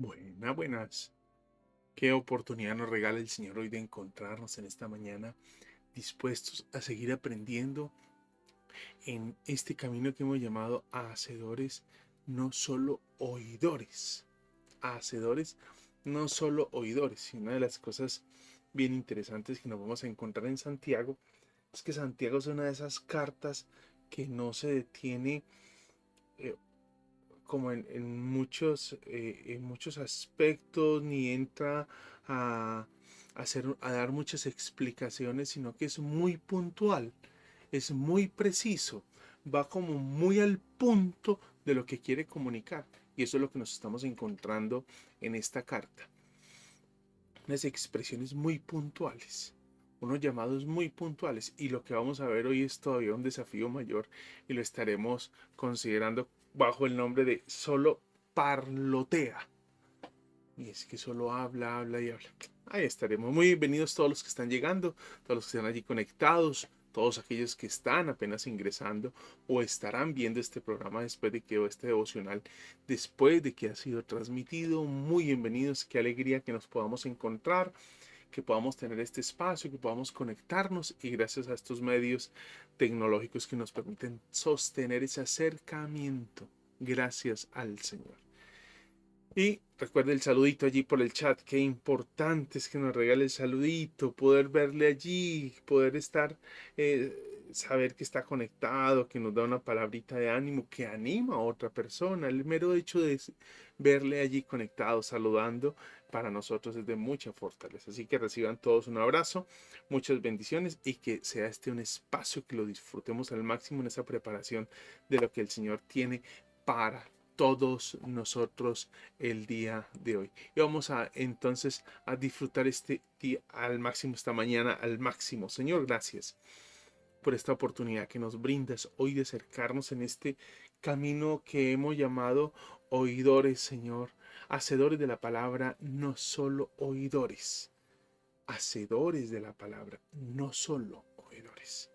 Buenas. Qué oportunidad nos regala el Señor hoy de encontrarnos en esta mañana dispuestos a seguir aprendiendo en este camino que hemos llamado a hacedores, no solo oidores. A hacedores, no solo oidores. Y una de las cosas bien interesantes que nos vamos a encontrar en Santiago es que Santiago es una de esas cartas que no se detiene eh, como en muchos aspectos, ni entra a, a dar muchas explicaciones, sino que es muy puntual, es muy preciso, va como muy al punto de lo que quiere comunicar. Y eso es lo que nos estamos encontrando en esta carta. Unas expresiones muy puntuales, unos llamados muy puntuales. Y lo que vamos a ver hoy es todavía un desafío mayor y lo estaremos considerando bajo el nombre de solo parlotea. Y es que solo habla, habla y habla. Ahí estaremos. Muy bienvenidos todos los que están llegando, todos los que están allí conectados, todos aquellos que están apenas ingresando o estarán viendo este programa después de que, o este devocional, después de que ha sido transmitido. Muy bienvenidos. Qué alegría que nos podamos encontrar, que podamos tener este espacio, que podamos conectarnos y gracias a estos medios tecnológicos que nos permiten sostener ese acercamiento. Gracias al Señor. Y recuerde el saludito allí por el chat. Qué importante es que nos regale el saludito, poder verle allí, poder estar, saber que está conectado, que nos da una palabrita de ánimo, que anima a otra persona. El mero hecho de verle allí conectado, saludando, para nosotros es de mucha fortaleza. Así que reciban todos un abrazo, muchas bendiciones y que sea este un espacio que lo disfrutemos al máximo en esa preparación de lo que el Señor tiene para todos nosotros el día de hoy. Y vamos a entonces a disfrutar este día al máximo, esta mañana al máximo. Señor, gracias por esta oportunidad que nos brindas hoy de acercarnos en este camino que hemos llamado oidores, Señor, hacedores de la palabra, no solo oidores, hacedores de la palabra, no solo oidores.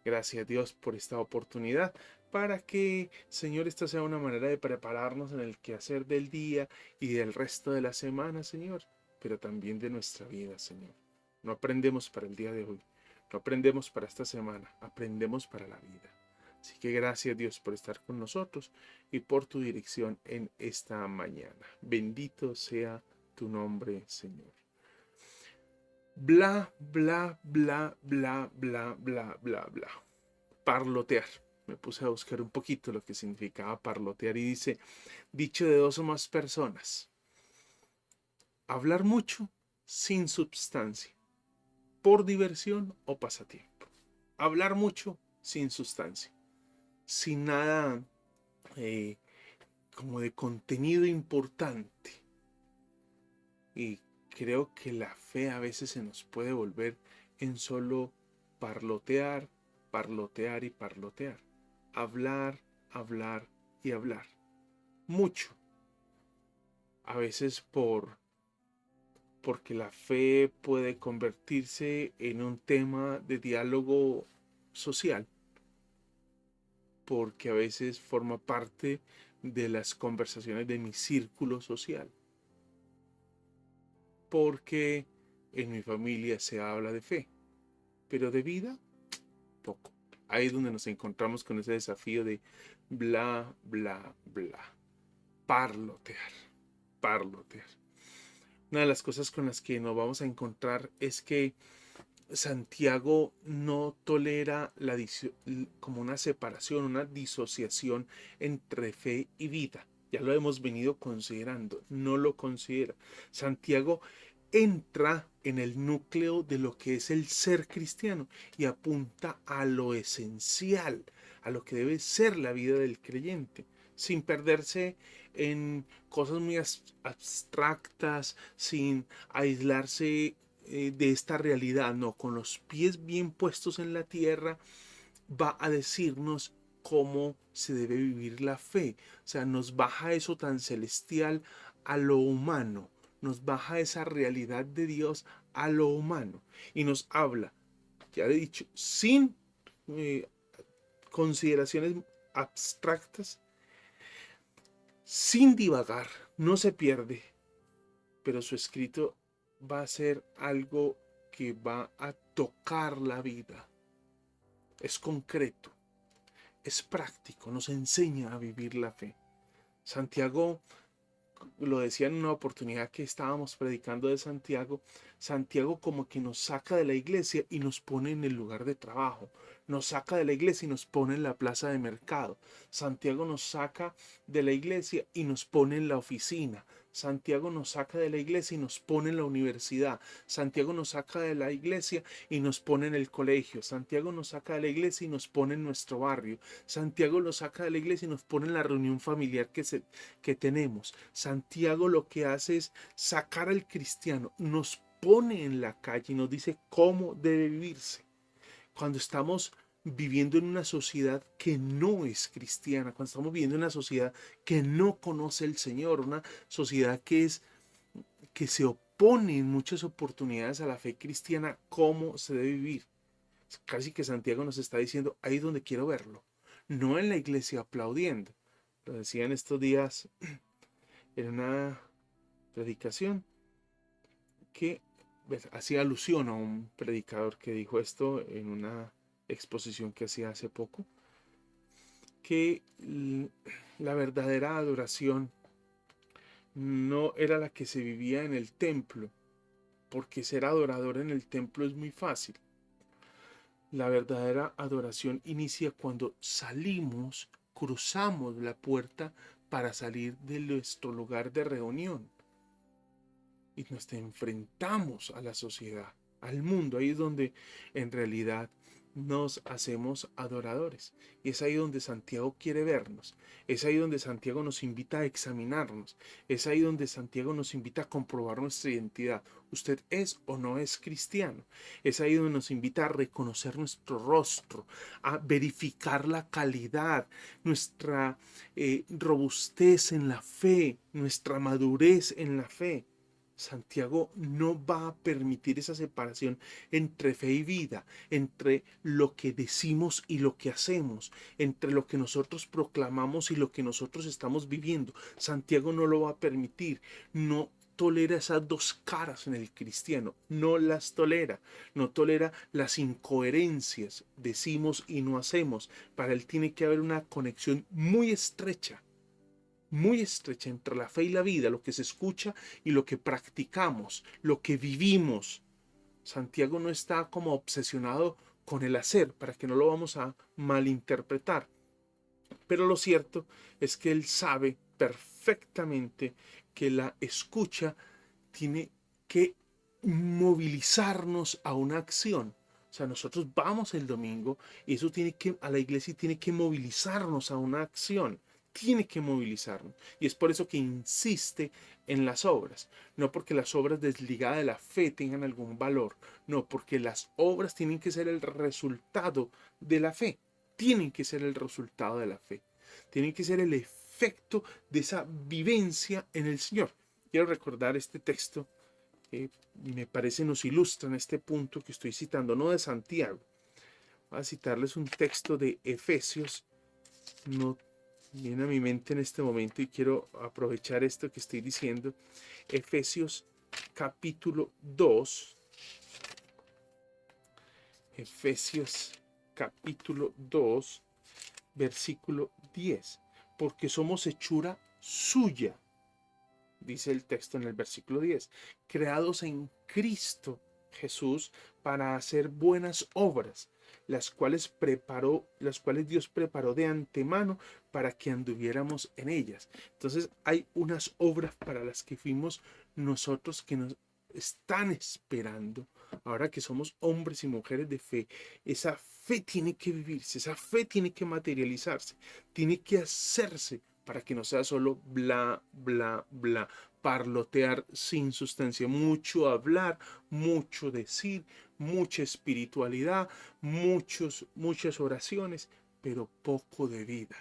Gracias Dios por esta oportunidad para que, Señor, esta sea una manera de prepararnos en el quehacer del día y del resto de la semana, Señor, pero también de nuestra vida, Señor. No aprendemos para el día de hoy, no aprendemos para esta semana, aprendemos para la vida. Así que gracias Dios por estar con nosotros y por tu dirección en esta mañana. Bendito sea tu nombre, Señor. Bla, bla, bla, bla, bla, bla, bla, bla. Parlotear. Me puse a buscar un poquito lo que significaba parlotear y dice, dicho de dos o más personas, hablar mucho sin substancia, por diversión o pasatiempo. Hablar mucho sin sustancia, sin nada eh, como de contenido importante. Y creo que la fe a veces se nos puede volver en solo parlotear, parlotear y parlotear. Hablar, hablar y hablar. Mucho. A veces porque la fe puede convertirse en un tema de diálogo social, porque a veces forma parte de las conversaciones de mi círculo social, porque en mi familia se habla de fe, pero de vida, poco. Ahí es donde nos encontramos con ese desafío de bla, bla, bla. Parlotear, parlotear. Una de las cosas con las que nos vamos a encontrar es que Santiago no tolera como una separación, una disociación entre fe y vida. Ya lo hemos venido considerando, no lo considera. Santiago entra en el núcleo de lo que es el ser cristiano y apunta a lo esencial, a lo que debe ser la vida del creyente, sin perderse en cosas muy abstractas, sin aislarse de esta realidad, no, con los pies bien puestos en la tierra, va a decirnos cómo se debe vivir la fe. O sea, nos baja eso tan celestial a lo humano, nos baja esa realidad de Dios a lo humano y nos habla, ya he dicho, sin eh, consideraciones abstractas, sin divagar, no se pierde, pero su escrito va a ser algo que va a tocar la vida. Es concreto, es práctico, nos enseña a vivir la fe. Santiago, lo decía en una oportunidad que estábamos predicando de Santiago, Santiago como que nos saca de la iglesia y nos pone en el lugar de trabajo, nos saca de la iglesia y nos pone en la plaza de mercado. Santiago nos saca de la iglesia y nos pone en la oficina. Santiago nos saca de la iglesia y nos pone en la universidad. Santiago nos saca de la iglesia y nos pone en el colegio. Santiago nos saca de la iglesia y nos pone en nuestro barrio. Santiago nos saca de la iglesia y nos pone en la reunión familiar que tenemos. Santiago lo que hace es sacar al cristiano, nos pone en la calle y nos dice cómo debe vivirse. Cuando estamos viviendo en una sociedad que no es cristiana, cuando estamos viviendo en una sociedad que no conoce al Señor, una sociedad que se opone en muchas oportunidades a la fe cristiana, ¿cómo se debe vivir? Casi que Santiago nos está diciendo, ahí es donde quiero verlo, no en la iglesia aplaudiendo. Lo decía en estos días en una predicación que hacía alusión a un predicador que dijo esto en una exposición que hacía hace poco, que la verdadera adoración no era la que se vivía en el templo, porque ser adorador en el templo es muy fácil. La verdadera adoración inicia cuando salimos, cruzamos la puerta para salir de nuestro lugar de reunión y nos enfrentamos a la sociedad, al mundo. Ahí es donde en realidad nos hacemos adoradores. Y es ahí donde Santiago quiere vernos. Es ahí donde Santiago nos invita a examinarnos. Es ahí donde Santiago nos invita a comprobar nuestra identidad. ¿Usted es o no es cristiano? Es ahí donde nos invita a reconocer nuestro rostro, a verificar la calidad, nuestra robustez en la fe, nuestra madurez en la fe. Santiago no va a permitir esa separación entre fe y vida, entre lo que decimos y lo que hacemos, entre lo que nosotros proclamamos y lo que nosotros estamos viviendo. Santiago no lo va a permitir, no tolera esas dos caras en el cristiano, no las tolera, no tolera las incoherencias, decimos y no hacemos. Para él tiene que haber una conexión muy estrecha entre la fe y la vida, lo que se escucha y lo que practicamos, lo que vivimos. Santiago no está como obsesionado con el hacer, para que no lo vamos a malinterpretar. Pero lo cierto es que él sabe perfectamente que la escucha tiene que movilizarnos a una acción. O sea, nosotros vamos el domingo y eso tiene que, a la iglesia tiene que movilizarnos a una acción. Tiene que movilizarnos. Y es por eso que insiste en las obras. No porque las obras desligadas de la fe tengan algún valor. No, porque las obras tienen que ser el resultado de la fe. Tienen que ser el resultado de la fe. Tienen que ser el efecto de esa vivencia en el Señor. Quiero recordar este texto que me parece nos ilustra en este punto que estoy citando, no de Santiago. Voy a citarles un texto de Efesios. No viene a mi mente en este momento y quiero aprovechar esto que estoy diciendo. Efesios capítulo 2. Efesios capítulo 2, versículo 10. Porque somos hechura suya, dice el texto en el versículo 10, creados en Cristo Jesús para hacer buenas obras, las cuales Dios preparó de antemano para que anduviéramos en ellas. Entonces hay unas obras para las que fuimos nosotros que nos están esperando. Ahora que somos hombres y mujeres de fe, esa fe tiene que vivirse, esa fe tiene que materializarse, tiene que hacerse para que no sea solo bla, bla, bla, parlotear sin sustancia, mucho hablar, mucho decir, mucha espiritualidad, muchas oraciones, pero poco de vida,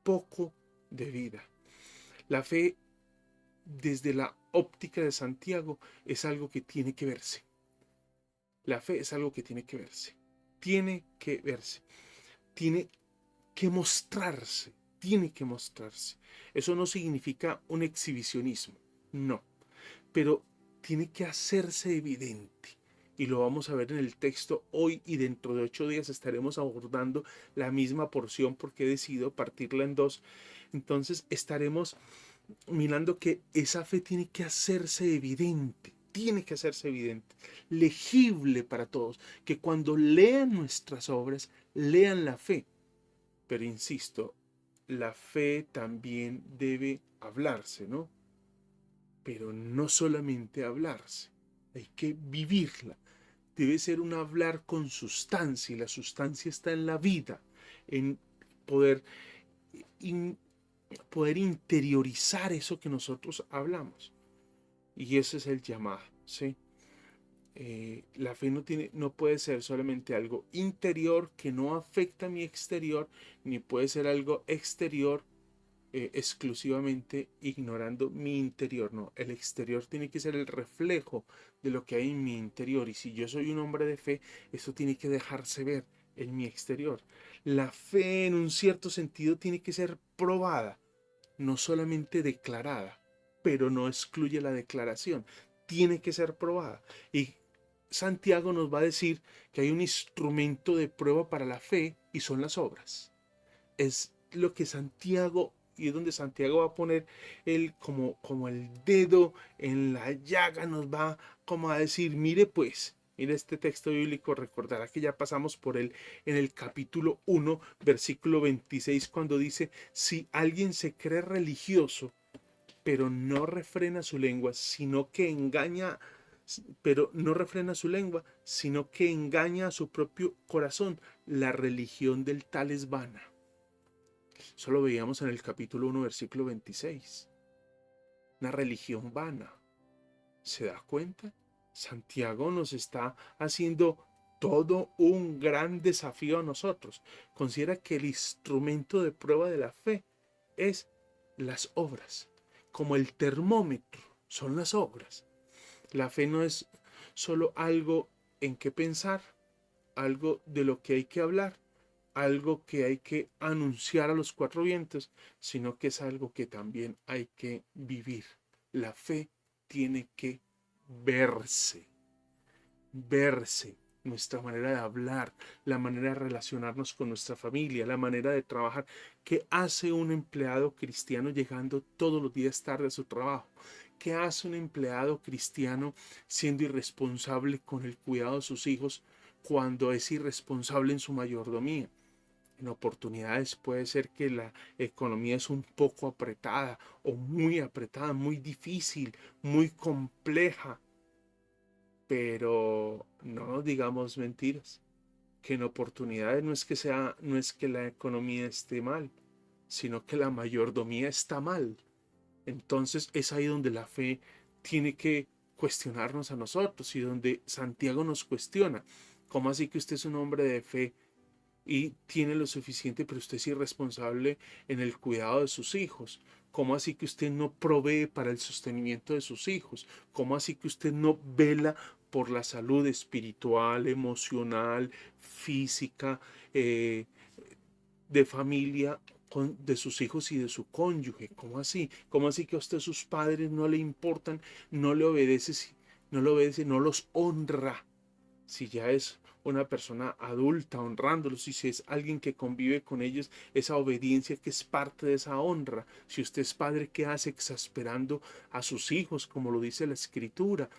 poco de vida. La fe desde la óptica de Santiago es algo que tiene que verse. La fe es algo que tiene que verse. Tiene que verse. Tiene que mostrarse. Tiene que mostrarse. Eso no significa un exhibicionismo. No. pero tiene que hacerse evidente. Y lo vamos a ver en el texto hoy, y dentro de 8 días estaremos abordando la misma porción porque he decidido partirla en dos. Entonces estaremos mirando que esa fe tiene que hacerse evidente, legible para todos, que cuando lean nuestras obras, lean la fe. Pero insisto, la fe también debe hablarse, ¿no? Pero no solamente hablarse, hay que vivirla. Debe ser un hablar con sustancia, y la sustancia está en la vida, en poder, in, poder interiorizar eso que nosotros hablamos. Y ese es el llamado, ¿sí? La fe no puede ser solamente algo interior que no afecta a mi exterior, ni puede ser algo exterior exclusivamente ignorando mi interior. No, el exterior tiene que ser el reflejo de lo que hay en mi interior. Y si yo soy un hombre de fe, eso tiene que dejarse ver en mi exterior. La fe, en un cierto sentido, tiene que ser probada, no solamente declarada, pero no excluye la declaración. Tiene que ser probada. Y Santiago nos va a decir que hay un instrumento de prueba para la fe y son las obras. Es lo que Santiago, y es donde Santiago va a poner como el dedo en la llaga, nos va como a decir, mire pues, mire este texto bíblico, recordará que ya pasamos por él en el capítulo 1, versículo 26, cuando dice, si alguien se cree religioso, pero no refrena su lengua, sino que engaña, pero no refrena su lengua, sino que engaña a su propio corazón, la religión del tal es vana. Eso lo veíamos en el capítulo 1, versículo 26. Una religión vana. ¿Se da cuenta? Santiago nos está haciendo todo un gran desafío a nosotros. Considera que el instrumento de prueba de la fe es las obras. Como el termómetro son las obras. La fe no es solo algo en que pensar, algo de lo que hay que hablar, algo que hay que anunciar a los cuatro vientos, sino que es algo que también hay que vivir. La fe tiene que verse, verse. Nuestra manera de hablar, la manera de relacionarnos con nuestra familia, la manera de trabajar. ¿Qué hace un empleado cristiano llegando todos los días tarde a su trabajo? ¿Qué hace un empleado cristiano siendo irresponsable con el cuidado de sus hijos cuando es irresponsable en su mayordomía? En oportunidades puede ser que la economía es un poco apretada o muy apretada, muy difícil, muy compleja, pero no nos digamos mentiras, que en oportunidades no es que la economía esté mal, sino que la mayordomía está mal. Entonces es ahí donde la fe tiene que cuestionarnos a nosotros, y donde Santiago nos cuestiona. ¿Cómo así que usted es un hombre de fe y tiene lo suficiente, pero usted es irresponsable en el cuidado de sus hijos? ¿Cómo así que usted no provee para el sostenimiento de sus hijos? ¿Cómo así que usted no vela por la salud espiritual, emocional, física, de familia, de sus hijos y de su cónyuge? ¿Cómo así? ¿Cómo así que a usted sus padres no le importan, no le obedece, no los honra? Si ya es una persona adulta, honrándolos, y si es alguien que convive con ellos, esa obediencia que es parte de esa honra. Si usted es padre, ¿qué hace exasperando a sus hijos, como lo dice la Escritura?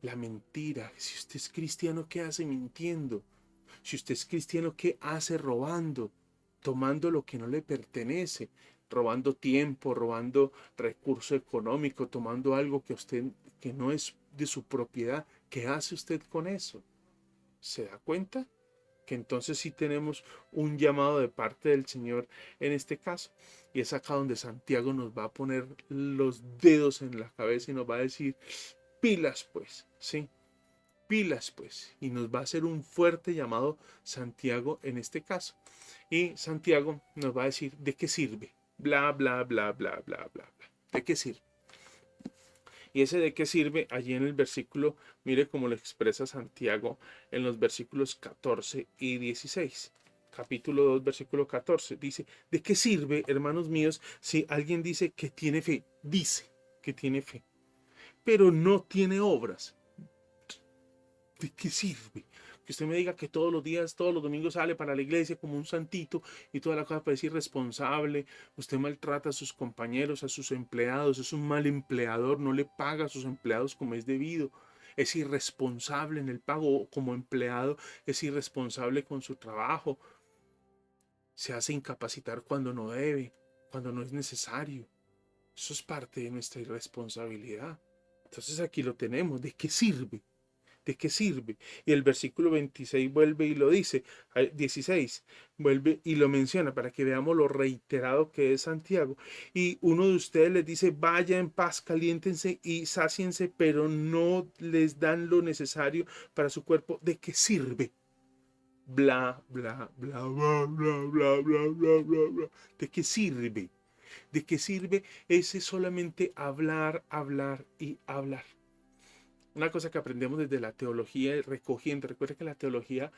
La mentira. Si usted es cristiano, ¿qué hace mintiendo? Si usted es cristiano, ¿qué hace robando? Tomando lo que no le pertenece, robando tiempo, robando recurso económico, tomando algo que usted, que no es de su propiedad. ¿Qué hace usted con eso? ¿Se da cuenta? Que entonces sí tenemos un llamado de parte del Señor en este caso. Y es acá donde Santiago nos va a poner los dedos en la cabeza y nos va a decir, pilas pues, ¿sí? Pilas pues. Y nos va a hacer un fuerte llamado Santiago en este caso. Y Santiago nos va a decir, ¿de qué sirve? Bla, bla, bla, bla, bla, bla, bla. ¿De qué sirve? Y ese de qué sirve, allí en el versículo, mire cómo lo expresa Santiago en los versículos 14 y 16. Capítulo 2, versículo 14. Dice, ¿de qué sirve, hermanos míos, si alguien dice que tiene fe? Dice que tiene fe, pero no tiene obras, ¿de qué sirve? Que usted me diga que todos los días, todos los domingos sale para la iglesia como un santito y toda la cosa parece irresponsable, usted maltrata a sus compañeros, a sus empleados, es un mal empleador, no le paga a sus empleados como es debido, es irresponsable en el pago como empleado, es irresponsable con su trabajo, se hace incapacitar cuando no debe, cuando no es necesario. Eso es parte de nuestra irresponsabilidad. Entonces aquí lo tenemos. ¿De qué sirve? ¿De qué sirve? Y el versículo 26 vuelve y lo dice, 16, vuelve y lo menciona para que veamos lo reiterado que es Santiago. Y uno de ustedes les dice, vaya en paz, caliéntense y sáciense, pero no les dan lo necesario para su cuerpo. ¿De qué sirve? Bla, bla, bla, bla, bla, bla, bla, bla, bla, bla. ¿De qué sirve? ¿De qué sirve ese solamente hablar, hablar y hablar? Una cosa que aprendemos desde la teología recogiendo. Recuerda que la teología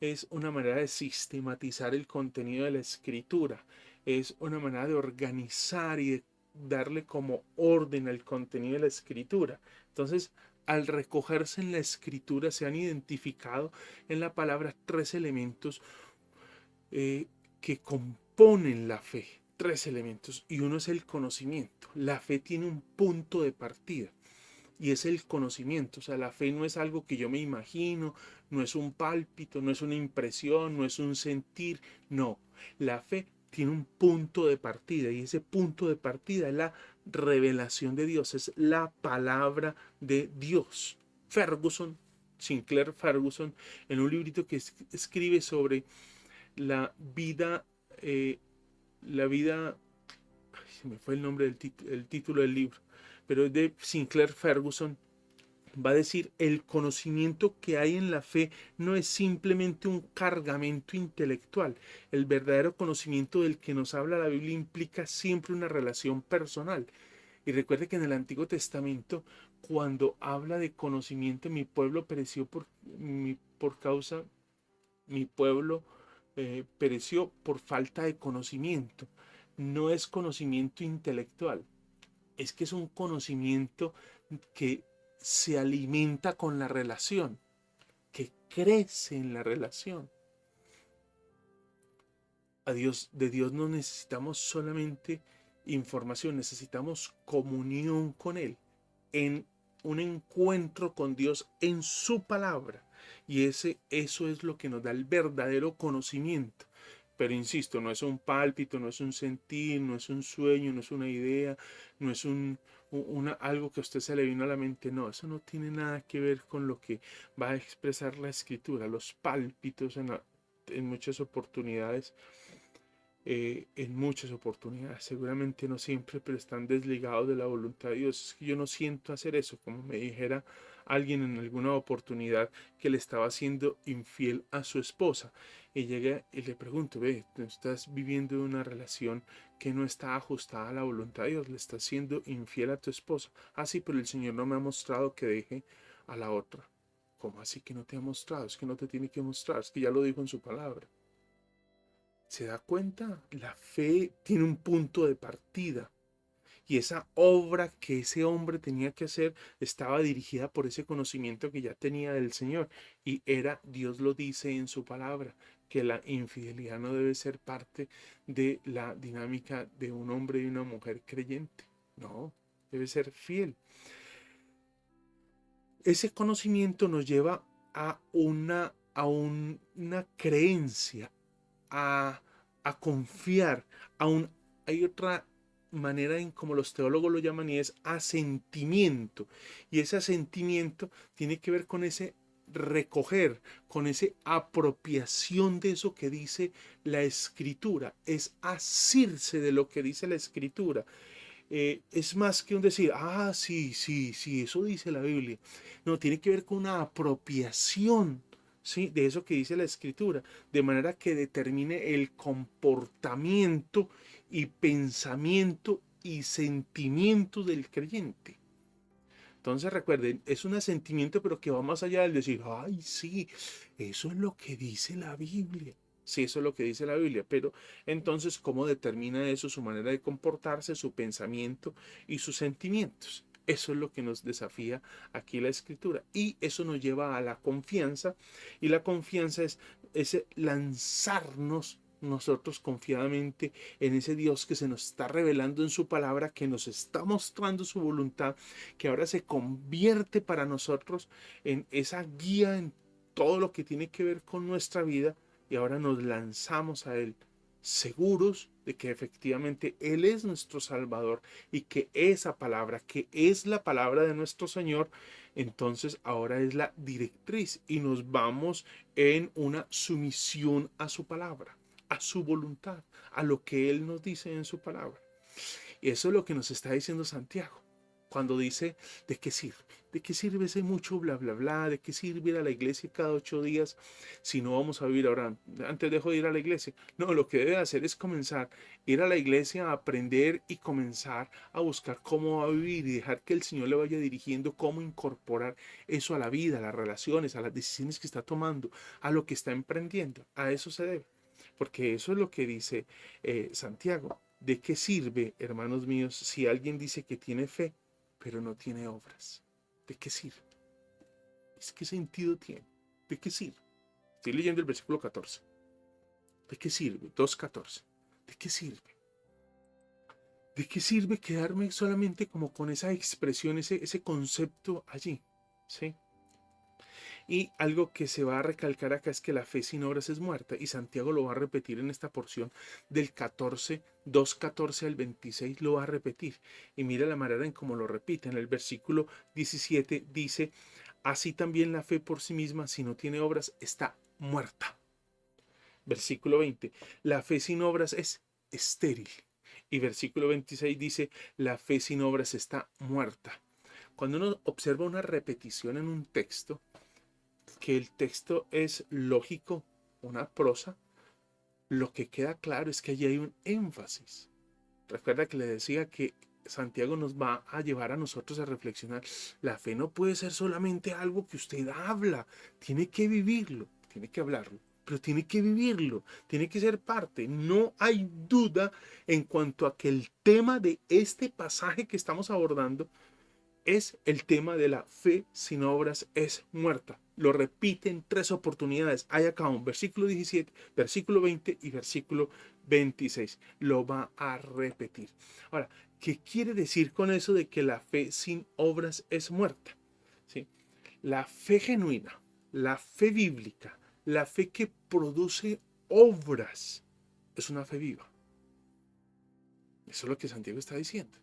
es una manera de sistematizar el contenido de la escritura. Es una manera de organizar y de darle como orden al contenido de la escritura. Entonces, al recogerse en la escritura se han identificado en la palabra tres elementos que componen la fe. Tres elementos. Y uno es el conocimiento. La fe tiene un punto de partida y es el conocimiento. O sea, la fe no es algo que yo me imagino, no es un pálpito, no es una impresión, no es un sentir, no. La fe tiene un punto de partida y ese punto de partida es la revelación de Dios, es la palabra de Dios. Ferguson, Sinclair Ferguson, en un librito que escribe sobre la vida, la vida, ay, se me fue el nombre el título del libro, pero es de Sinclair Ferguson, va a decir, el conocimiento que hay en la fe no es simplemente un cargamento intelectual. El verdadero conocimiento del que nos habla la Biblia implica siempre una relación personal. Y recuerde que en el Antiguo Testamento, cuando habla de conocimiento, mi pueblo pereció por causa, mi pueblo pereció por falta de conocimiento. No es conocimiento intelectual, es que es un conocimiento que se alimenta con la relación, que crece en la relación. De Dios no necesitamos solamente información, necesitamos comunión con Él, en un encuentro con Dios en su palabra. Y eso es lo que nos da el verdadero conocimiento. Pero insisto, no es un pálpito, no es un sentir, no es un sueño, no es una idea, no es algo que a usted se le vino a la mente. No, eso no tiene nada que ver con lo que va a expresar la escritura. Los pálpitos en muchas oportunidades, seguramente no siempre, pero están desligados de la voluntad de Dios. Es que yo no siento hacer eso, como me dijera alguien en alguna oportunidad que le estaba siendo infiel a su esposa. Y llega y le pregunto, ve, tú estás viviendo una relación que no está ajustada a la voluntad de Dios, le estás siendo infiel a tu esposa. Ah, sí, pero el Señor no me ha mostrado que deje a la otra. ¿Cómo así que no te ha mostrado? Es que no te tiene que mostrar, es que ya lo dijo en su palabra. ¿Se da cuenta? La fe tiene un punto de partida. Y esa obra que ese hombre tenía que hacer estaba dirigida por ese conocimiento que ya tenía del Señor. Y era, Dios lo dice en su palabra, que la infidelidad no debe ser parte de la dinámica de un hombre y una mujer creyente. No, debe ser fiel. Ese conocimiento nos lleva a una creencia, a confiar, hay otra manera en como los teólogos lo llaman y es asentimiento. Y ese asentimiento tiene que ver con ese recoger, con esa apropiación de eso que dice la escritura, es asirse de lo que dice la escritura. Es más que un decir, ah, sí, sí, sí, eso dice la Biblia. No, tiene que ver con una apropiación, ¿sí? De eso que dice la Escritura, de manera que determine el comportamiento y pensamiento y sentimiento del creyente. Entonces recuerden, es un asentimiento, pero que va más allá del decir, ay, sí, eso es lo que dice la Biblia. Sí, eso es lo que dice la Biblia, pero entonces, ¿cómo determina eso su manera de comportarse, su pensamiento y sus sentimientos? Eso es lo que nos desafía aquí la Escritura. Y eso nos lleva a la confianza. Y la confianza es ese lanzarnos nosotros confiadamente en ese Dios que se nos está revelando en su palabra, que nos está mostrando su voluntad, que ahora se convierte para nosotros en esa guía en todo lo que tiene que ver con nuestra vida. Y ahora nos lanzamos a Él, seguros de que efectivamente Él es nuestro Salvador y que esa palabra, que es la palabra de nuestro Señor, entonces ahora es la directriz y nos vamos en una sumisión a su palabra, a su voluntad, a lo que Él nos dice en su palabra. Y eso es lo que nos está diciendo Santiago cuando dice, ¿de qué sirve? ¿De qué sirve ese mucho bla, bla, bla? ¿De qué sirve ir a la iglesia cada 8 días si no vamos a vivir ahora? Antes dejo de ir a la iglesia. No, lo que debe hacer es comenzar, ir a la iglesia a aprender y comenzar a buscar cómo va a vivir y dejar que el Señor le vaya dirigiendo cómo incorporar eso a la vida, a las relaciones, a las decisiones que está tomando, a lo que está emprendiendo. A eso se debe. Porque eso es lo que dice Santiago. ¿De qué sirve, hermanos míos, si alguien dice que tiene fe, pero no tiene obras? ¿De qué sirve? ¿Qué sentido tiene? ¿De qué sirve? Estoy leyendo el versículo 14. ¿De qué sirve? 2:14. ¿De qué sirve? ¿De qué sirve quedarme solamente como con esa expresión, ese concepto allí? ¿Sí? Y algo que se va a recalcar acá es que la fe sin obras es muerta. Y Santiago lo va a repetir en esta porción del 14, 2:14 al 26, lo va a repetir. Y mira la manera en cómo lo repite. En el versículo 17 dice, así también la fe por sí misma, si no tiene obras, está muerta. Versículo 20, la fe sin obras es estéril. Y versículo 26 dice, la fe sin obras está muerta. Cuando uno observa una repetición en un texto, que el texto es lógico, una prosa, lo que queda claro es que allí hay un énfasis. Recuerda que le decía que Santiago nos va a llevar a nosotros a reflexionar. La fe no puede ser solamente algo que usted habla, tiene que vivirlo, tiene que hablarlo, pero tiene que vivirlo, tiene que ser parte. No hay duda en cuanto a que el tema de este pasaje que estamos abordando es el tema de la fe sin obras es muerta. Lo repite en 3 oportunidades. Hay acá un versículo 17, versículo 20 y versículo 26. Lo va a repetir. Ahora, ¿qué quiere decir con eso de que la fe sin obras es muerta? ¿Sí? La fe genuina, la fe bíblica, la fe que produce obras, es una fe viva. Eso es lo que Santiago está diciendo.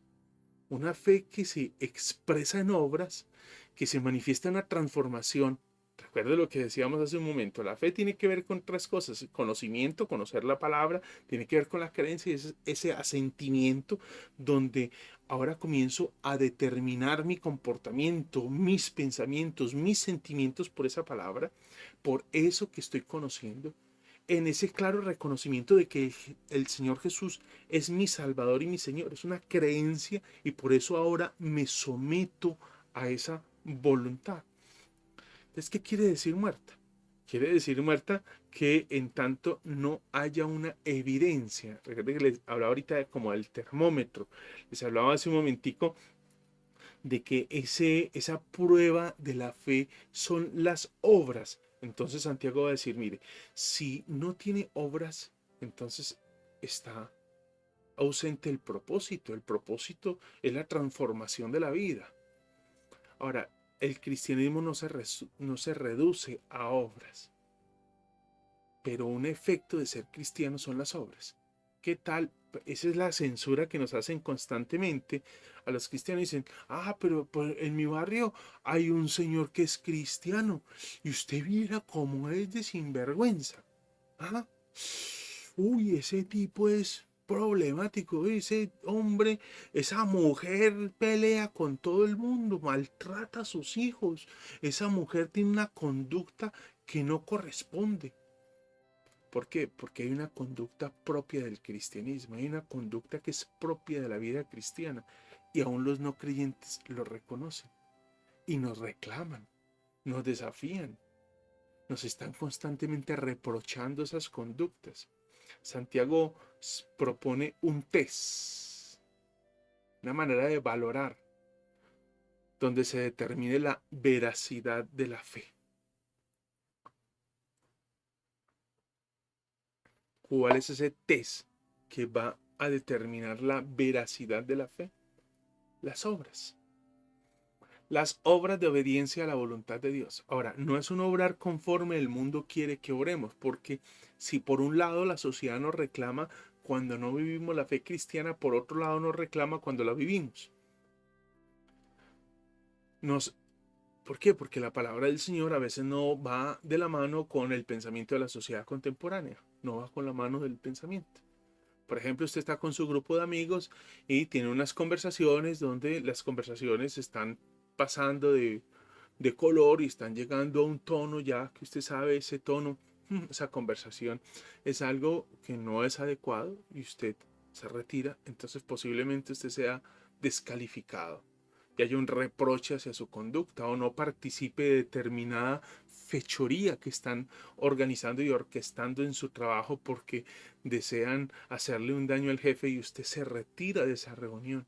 Una fe que se expresa en obras, que se manifiesta en una transformación. Recuerda lo que decíamos hace un momento, la fe tiene que ver con 3 cosas, conocimiento, conocer la palabra, tiene que ver con la creencia, ese asentimiento donde ahora comienzo a determinar mi comportamiento, mis pensamientos, mis sentimientos por esa palabra, por eso que estoy conociendo, en ese claro reconocimiento de que el Señor Jesús es mi Salvador y mi Señor. Es una creencia y por eso ahora me someto a esa voluntad. Entonces, ¿qué quiere decir muerta? Quiere decir muerta que en tanto no haya una evidencia. Recuerden que les hablaba ahorita como del termómetro. Les hablaba hace un momentico de que esa prueba de la fe son las obras. Entonces Santiago va a decir, mire, si no tiene obras, entonces está ausente el propósito. El propósito es la transformación de la vida. Ahora, el cristianismo no se reduce a obras, pero un efecto de ser cristiano son las obras. ¿Qué tal? Esa es la censura que nos hacen constantemente a los cristianos. Dicen, pero en mi barrio hay un señor que es cristiano y usted viera cómo es de sinvergüenza. ¿Ah? Uy, ese tipo es problemático, ese hombre, esa mujer pelea con todo el mundo, maltrata a sus hijos, esa mujer tiene una conducta que no corresponde. ¿Por qué? Porque hay una conducta propia del cristianismo, hay una conducta que es propia de la vida cristiana y aún los no creyentes lo reconocen y nos reclaman, nos desafían, nos están constantemente reprochando esas conductas. Santiago propone un test, una manera de valorar donde se determine la veracidad de la fe. ¿Cuál es ese test que va a determinar la veracidad de la fe? Las obras. Las obras de obediencia a la voluntad de Dios. Ahora, no es un obrar conforme el mundo quiere que oremos, porque si por un lado la sociedad nos reclama cuando no vivimos la fe cristiana, por otro lado nos reclama cuando la vivimos. ¿Por qué? Porque la palabra del Señor a veces no va de la mano con el pensamiento de la sociedad contemporánea, no va con la mano del pensamiento. Por ejemplo, usted está con su grupo de amigos y tiene unas conversaciones donde las conversaciones están pasando de color y están llegando a un tono ya que usted sabe ese tono, esa conversación es algo que no es adecuado y usted se retira, entonces posiblemente usted sea descalificado y haya un reproche hacia su conducta o no participe de determinada fechoría que están organizando y orquestando en su trabajo porque desean hacerle un daño al jefe y usted se retira de esa reunión.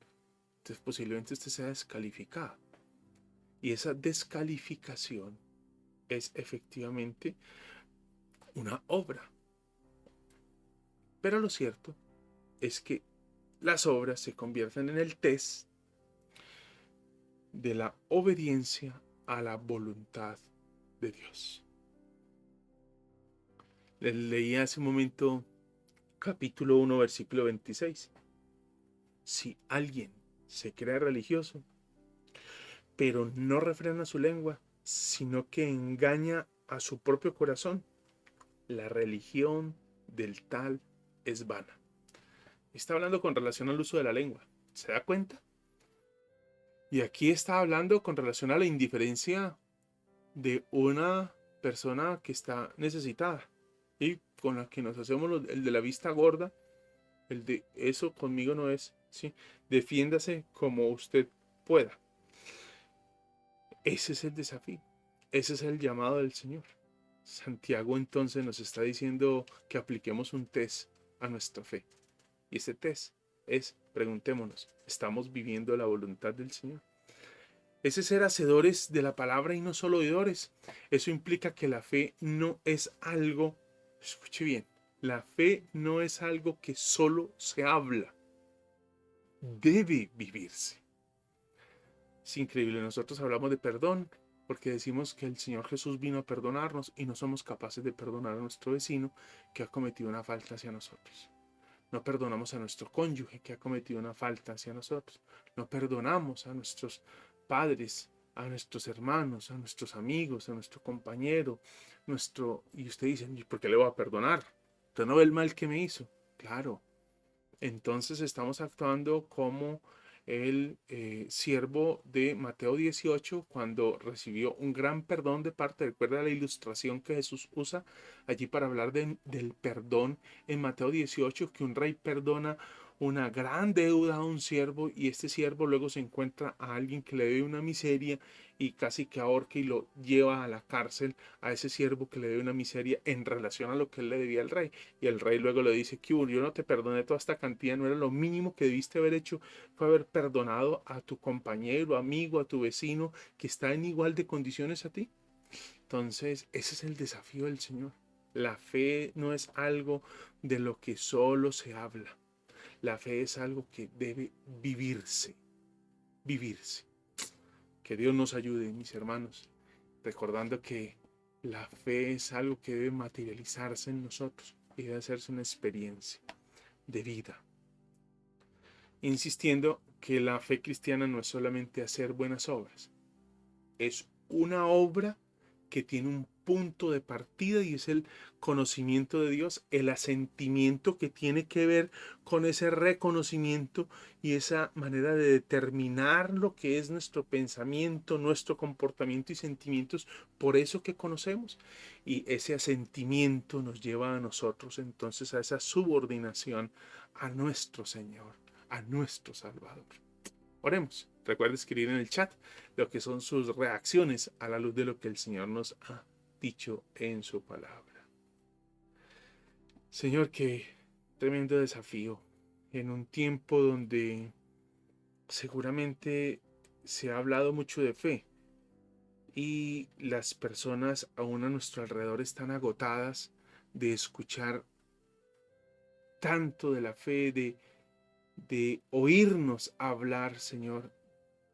Entonces posiblemente usted sea descalificado. Y esa descalificación es efectivamente una obra. Pero lo cierto es que las obras se convierten en el test de la obediencia a la voluntad de Dios. Les leí hace un momento capítulo 1, versículo 26. Si alguien se cree religioso, pero no refrena su lengua, sino que engaña a su propio corazón, la religión del tal es vana. Está hablando con relación al uso de la lengua. ¿Se da cuenta? Y aquí está hablando con relación a la indiferencia de una persona que está necesitada y con la que nos hacemos el de la vista gorda, el de eso conmigo no es, ¿sí? Defiéndase como usted pueda. Ese es el desafío. Ese es el llamado del Señor. Santiago entonces nos está diciendo que apliquemos un test a nuestra fe. Y ese test es, preguntémonos, ¿estamos viviendo la voluntad del Señor? Ese ser hacedores de la palabra y no solo oidores. Eso implica que la fe no es algo, escuche bien, la fe no es algo que solo se habla, debe vivirse. Es increíble, nosotros hablamos de perdón porque decimos que el Señor Jesús vino a perdonarnos y no somos capaces de perdonar a nuestro vecino que ha cometido una falta hacia nosotros. No perdonamos a nuestro cónyuge que ha cometido una falta hacia nosotros. No perdonamos a nuestros padres, a nuestros hermanos, a nuestros amigos, a nuestro compañero, y usted dice, ¿y por qué le voy a perdonar? ¿Usted no ve el mal que me hizo? Claro. Entonces estamos actuando como el siervo de Mateo 18 cuando recibió un gran perdón de parte, recuerda la ilustración que Jesús usa allí para hablar del perdón en Mateo 18, que un rey perdona una gran deuda a un siervo y este siervo luego se encuentra a alguien que le debe una miseria y casi que ahorca y lo lleva a la cárcel a ese siervo que le debe una miseria en relación a lo que él le debía al rey. Y el rey luego le dice que yo no te perdoné toda esta cantidad, no era lo mínimo que debiste haber hecho, fue haber perdonado a tu compañero, amigo, a tu vecino que está en igual de condiciones a ti. Entonces, ese es el desafío del Señor. La fe no es algo de lo que solo se habla. La fe es algo que debe vivirse, vivirse. Que Dios nos ayude, mis hermanos, recordando que la fe es algo que debe materializarse en nosotros y debe hacerse una experiencia de vida. Insistiendo que la fe cristiana no es solamente hacer buenas obras, es una obra que tiene un punto de partida y es el conocimiento de Dios, el asentimiento que tiene que ver con ese reconocimiento y esa manera de determinar lo que es nuestro pensamiento, nuestro comportamiento y sentimientos por eso que conocemos. Y ese asentimiento nos lleva a nosotros entonces a esa subordinación a nuestro Señor, a nuestro Salvador. Oremos. Recuerde escribir en el chat lo que son sus reacciones a la luz de lo que el Señor nos ha dicho en su palabra. Señor, qué tremendo desafío en un tiempo donde seguramente se ha hablado mucho de fe y las personas aún a nuestro alrededor están agotadas de escuchar tanto de la fe, de oírnos hablar, Señor,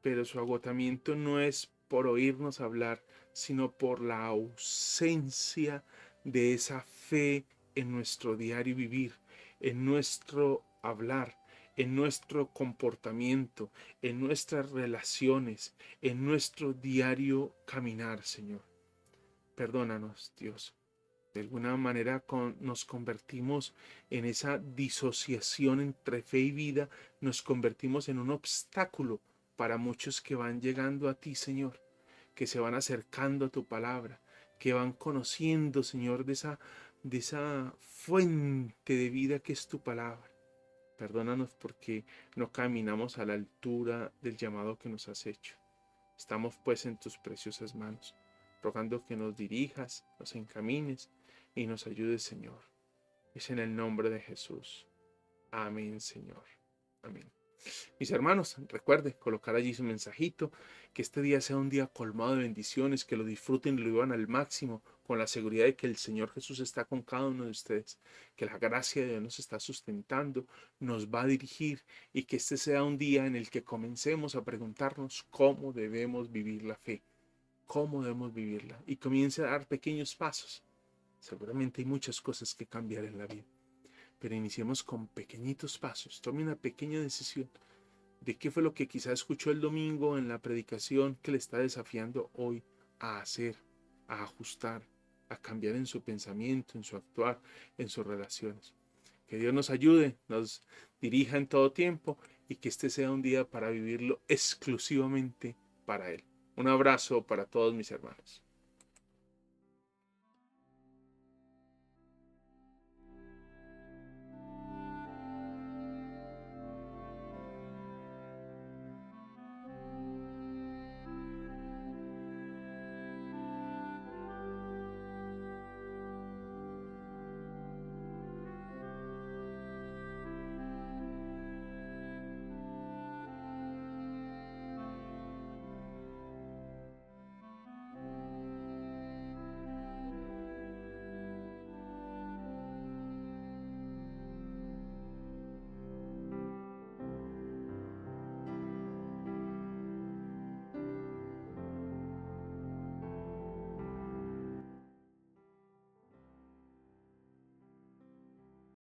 pero su agotamiento no es por oírnos hablar, sino por la ausencia de esa fe en nuestro diario vivir, en nuestro hablar, en nuestro comportamiento, en nuestras relaciones, en nuestro diario caminar, Señor. Perdónanos, Dios. De alguna manera nos convertimos en esa disociación entre fe y vida, nos convertimos en un obstáculo para muchos que van llegando a ti, Señor, que se van acercando a tu palabra, que van conociendo, Señor, de esa fuente de vida que es tu palabra. Perdónanos porque no caminamos a la altura del llamado que nos has hecho. Estamos pues en tus preciosas manos, rogando que nos dirijas, nos encamines y nos ayudes, Señor. Es en el nombre de Jesús. Amén, Señor. Amén. Mis hermanos, recuerde colocar allí su mensajito, que este día sea un día colmado de bendiciones, que lo disfruten y lo vivan al máximo, con la seguridad de que el Señor Jesús está con cada uno de ustedes, que la gracia de Dios nos está sustentando, nos va a dirigir y que este sea un día en el que comencemos a preguntarnos cómo debemos vivir la fe, cómo debemos vivirla y comience a dar pequeños pasos. Seguramente hay muchas cosas que cambiar en la vida, pero iniciemos con pequeñitos pasos. Tome una pequeña decisión de qué fue lo que quizá escuchó el domingo en la predicación que le está desafiando hoy a hacer, a ajustar, a cambiar en su pensamiento, en su actuar, en sus relaciones. Que Dios nos ayude, nos dirija en todo tiempo y que este sea un día para vivirlo exclusivamente para Él. Un abrazo para todos mis hermanos.